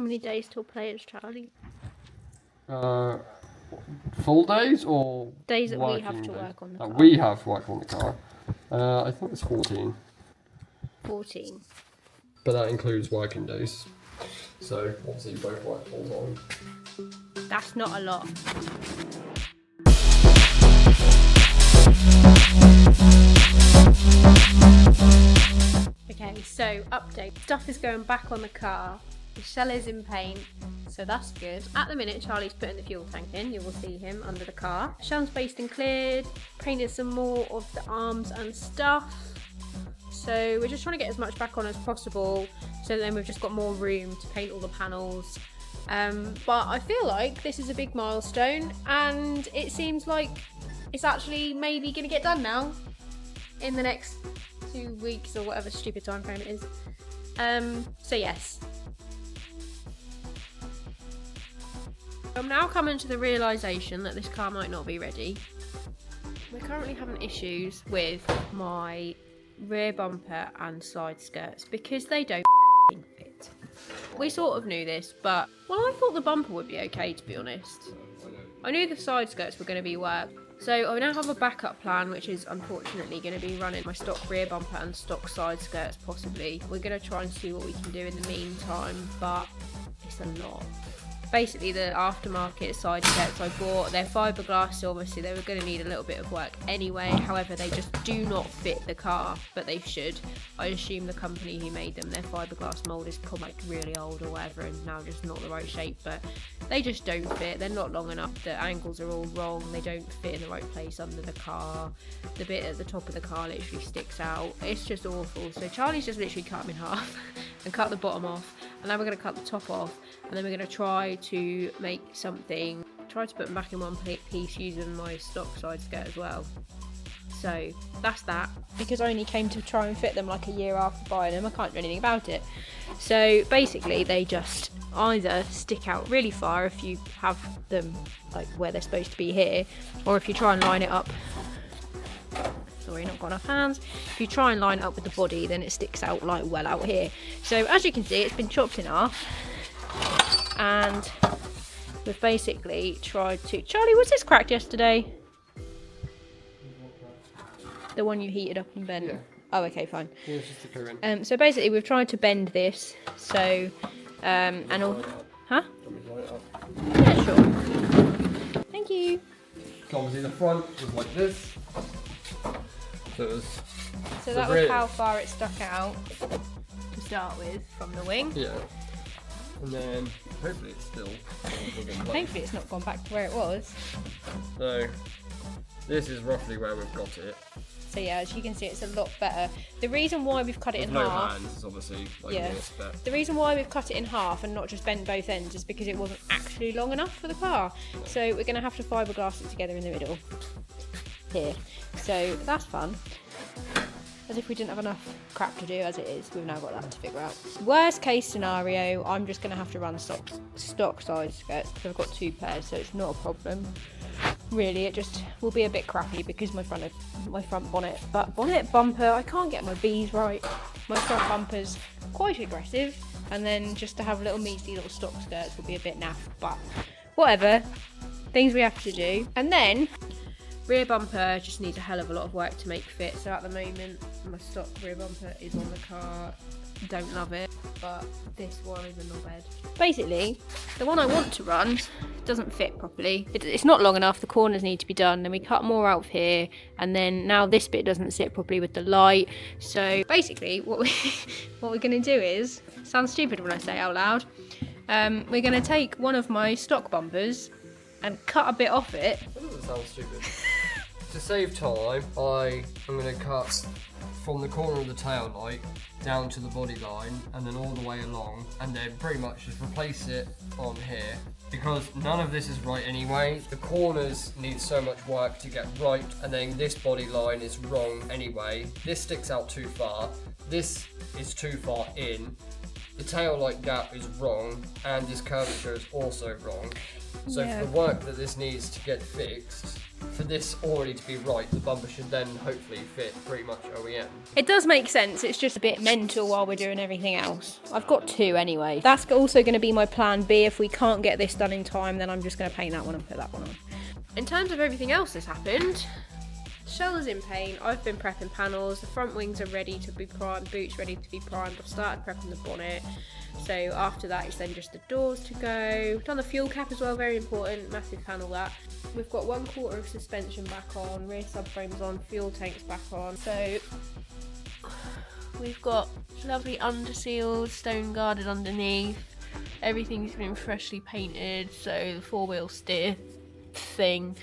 many days till players, Charlie? Full days or days that we have to work on the car? We have to work on the car. I think it's 14. 14. But that includes working days. So obviously you both work full time. That's not a lot. Okay, so update. Stuff is going back on the car. The shell is in paint, so that's good. At the minute, Charlie's putting the fuel tank in. You will see him under the car. Shell's based and cleared. Painted some more of the arms and stuff. So we're just trying to get as much back on as possible. So then we've just got more room to paint all the panels. But I feel like this is a big milestone, and it seems like it's actually maybe going to get done now in the next 2 weeks or whatever stupid time frame it is. So yes. I'm now coming to the realisation that this car might not be ready. We're currently having issues with my rear bumper and side skirts because they don't fit. We sort of knew this, but well, I thought the bumper would be okay, to be honest. I knew the side skirts were going to be worked. So I now have a backup plan, which is unfortunately going to be running my stock rear bumper and stock side skirts possibly. We're going to try and see what we can do in the meantime, but it's a lot. Basically, the aftermarket side skirts I bought, they're fiberglass, so obviously they were going to need a little bit of work anyway. However, they just do not fit the car, but they should. I assume the company who made them, their fiberglass mould is probably like really old or whatever and now just not the right shape, but they just don't fit. They're not long enough. The angles are all wrong. They don't fit in the right place under the car. The bit at the top of the car literally sticks out. It's just awful. So Charlie's just literally cut them in half and cut the bottom off, and now we're going to cut the top off, and then we're going to try to make something, try to put them back in one piece using my stock side skirt as well. So that's that. Because I only came to try and fit them like a year after buying them, I can't do anything about it. So basically they just either stick out really far if you have them like where they're supposed to be here, or if you try and line it up, sorry, not got enough hands. If you try and line it up with the body, then it sticks out like well out here. So as you can see, it's been chopped in half, and we've basically tried to... Charlie, was this cracked yesterday? The one you heated up and bent? Yeah. Oh, okay, fine. Yeah, it's just the current. So basically we've tried to bend this, so, and all... Huh? Yeah, sure. Thank you. Obviously the front was like this. So that was how far it stuck out to start with from the wing. Yeah. And then hopefully it's still. Hopefully it's not gone back to where it was. So this is roughly where we've got it. So yeah, as you can see, it's a lot better. The reason why we've cut it in half. Hands is obviously like yeah. this, but the reason why we've cut it in half and not just bent both ends is because it wasn't actually long enough for the car. So we're going to have to fiberglass it together in the middle here. So that's fun. As if we didn't have enough crap to do as it is, we've now got that to figure out. Worst case scenario, I'm just going to have to run stock side skirts because I've got 2 pairs, so it's not a problem. Really, it just will be a bit crappy because my front bumper, I can't get my B's right. My front bumper's quite aggressive, and then just to have little meaty little stock skirts will be a bit naff, but whatever. Things we have to do. And then rear bumper just needs a hell of a lot of work to make fit. So at the moment, my stock rear bumper is on the car. Don't love it, but this one is a knobhead. Basically, the one I want to run doesn't fit properly. It's not long enough. The corners need to be done. Then we cut more out of here, and then now this bit doesn't sit properly with the light. So basically, what we're going to do is, sounds stupid when I say it out loud. We're going to take one of my stock bumpers and cut a bit off it. That doesn't sound stupid. To save time, I'm going to cut from the corner of the tail light down to the body line and then all the way along, and then pretty much just replace it on here because none of this is right anyway. The corners need so much work to get right, and then this body line is wrong anyway. This sticks out too far. This is too far in. the tail light gap is wrong and this curvature is also wrong. So Yeah. for the work that this needs to get fixed, for this already to be right, the bumper should then hopefully fit pretty much OEM. It does make sense, it's just a bit mental while we're doing everything else. I've got 2 anyway. That's also going to be my plan B. If we can't get this done in time, then I'm just going to paint that one and put that one on. In terms of everything else that's happened, shell is in paint, I've been prepping panels, the front wings are ready to be primed, boots ready to be primed, I've started prepping the bonnet. So after that, it's then just the doors to go. Done the fuel cap as well, very important, massive panel that. We've got 1/4 of suspension back on, rear subframes on, fuel tanks back on. So we've got lovely underseals, stone guarded underneath. Everything's been freshly painted, so the 4-wheel steer thing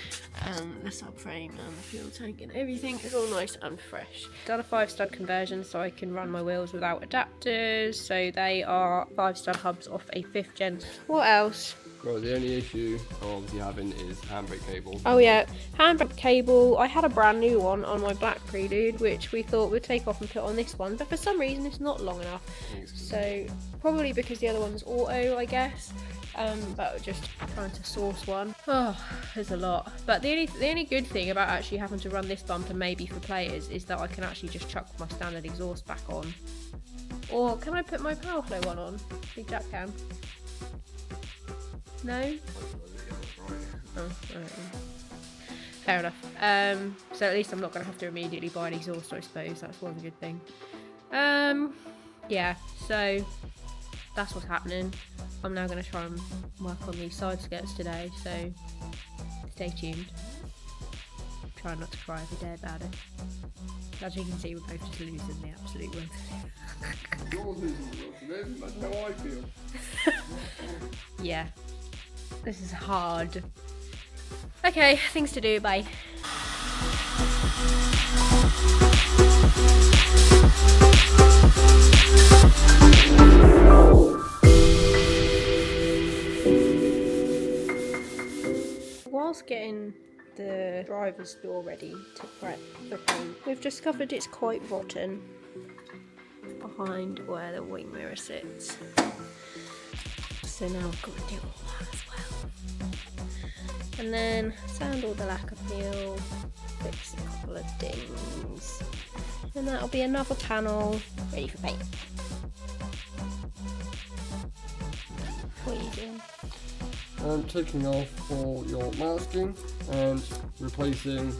and the subframe and the fuel tank and everything is all nice and fresh. Done a 5-stud conversion so I can run my wheels without adapters, so they are 5-stud hubs off a 5th gen. What else? Well, the only issue I'm obviously having is handbrake cable. Oh yeah, handbrake cable. I had a brand new one on my black Prelude which we thought we'd take off and put on this one, but for some reason it's not long enough. So probably because the other one's auto, I guess. But just trying to source one. Oh, there's a lot. But the only good thing about actually having to run this bumper maybe for players is that I can actually just chuck my standard exhaust back on. Or can I put my power flow one on? Big Jack can. No? Oh, alright. Fair enough. So at least I'm not going to have to immediately buy an exhaust, I suppose. That's one good thing. Yeah, so that's what's happening. I'm now going to try and work on these side skirts today, so stay tuned. Try not to cry every day about it. As you can see, we're both just losing the absolute win. You're losing the Wilson, that's how I feel. Yeah, this is hard. Okay, things to do, bye. Whilst getting the driver's door ready to prep for paint, we've discovered it's quite rotten behind where the wing mirror sits. So now I've got to do all that as well. And then sand all the lacquer peel, fix a couple of dings, and that'll be another panel ready for paint. What are you doing? Taking off all your masking and replacing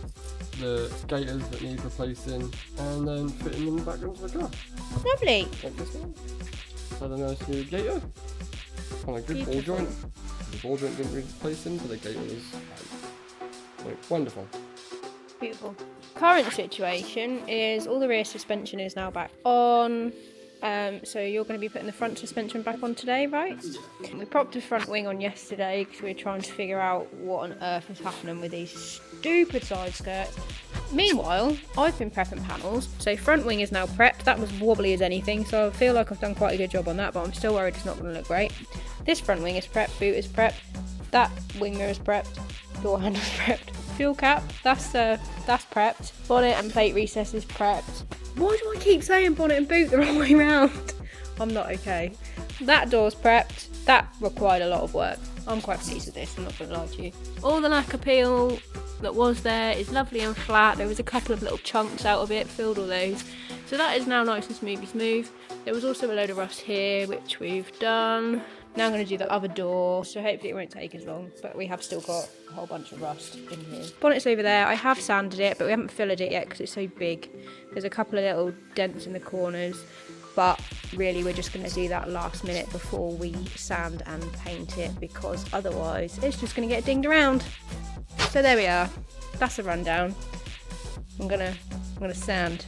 the gaiters that need replacing and then fitting them back into the car. Lovely. Like this one. Had a nice new gaiter on a good ball Beautiful. joint. The ball joint didn't replace them, but the gaiter was like, wonderful. Beautiful. Current situation is all the rear suspension is now back on. So you're going to be putting the front suspension back on today, right? We propped the front wing on yesterday because we were trying to figure out what on earth is happening with these stupid side skirts. Meanwhile, I've been prepping panels, so front wing is now prepped. That was wobbly as anything, so I feel like I've done quite a good job on that, but I'm still worried it's not going to look great. This front wing is prepped, boot is prepped, that wing mirror is prepped, door handle is prepped, fuel cap, that's prepped, bonnet and plate recess is prepped. Why do I keep saying bonnet and boot the wrong way round? I'm not okay. That door's prepped. That required a lot of work. I'm quite pleased with this, I'm not going to lie to you. All the lacquer peel that was there is lovely and flat. There was a couple of little chunks out of it, filled all those. So that is now nice and smooth. There was also a load of rust here, which we've done. Now I'm going to do the other door, so hopefully it won't take as long, but we have still got a whole bunch of rust in here. Bonnet's over there. I have sanded it, but we haven't filled it yet because it's so big. There's a couple of little dents in the corners, but really we're just going to do that last minute before we sand and paint it, because otherwise it's just going to get dinged around. So there we are. That's a rundown. I'm gonna sand.